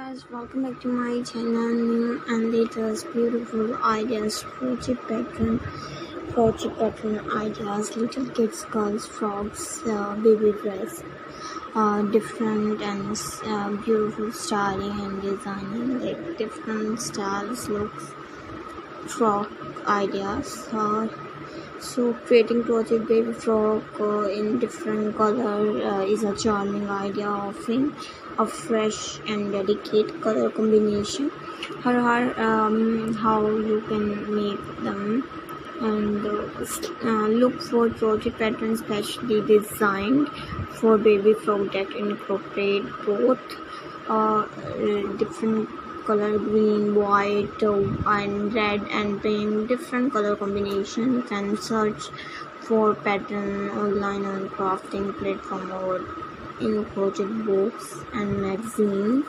guys, welcome back to my channel. New and latest beautiful ideas, crochet pattern ideas, little kids, girls, frogs, baby dress, different and beautiful styling and designing, like different styles, looks, frock ideas. So creating crochet baby frock in different color is a charming idea, offering a fresh and delicate color combination. How you can make them, and look for crochet patterns specially designed for baby frock that incorporate both different color, green, white, and red and pink, different color combinations, and search for pattern online on crafting platform or in crochet books and magazines.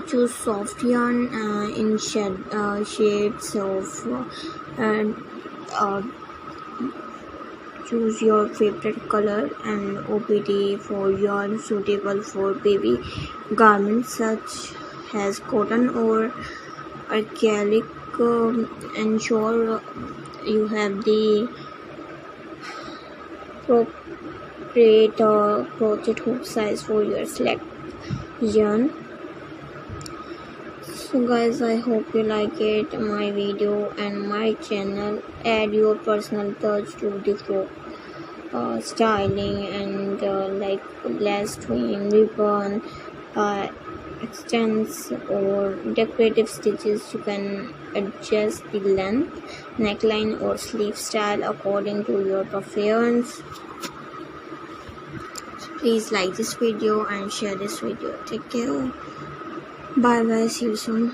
Choose soft yarn in shades of choose your favorite color and OPD for yarn suitable for baby garments such as cotton or acrylic. Ensure you have the appropriate crochet hook size for your select yarn. So guys, I hope you like it, my video and my channel. Add your personal touch to the frock styling, and like lace, twin, ribbon, extends or decorative stitches. You can adjust the length, neckline or sleeve style according to your preference. Please like this video and share this video. Take care. Bye bye. See you soon.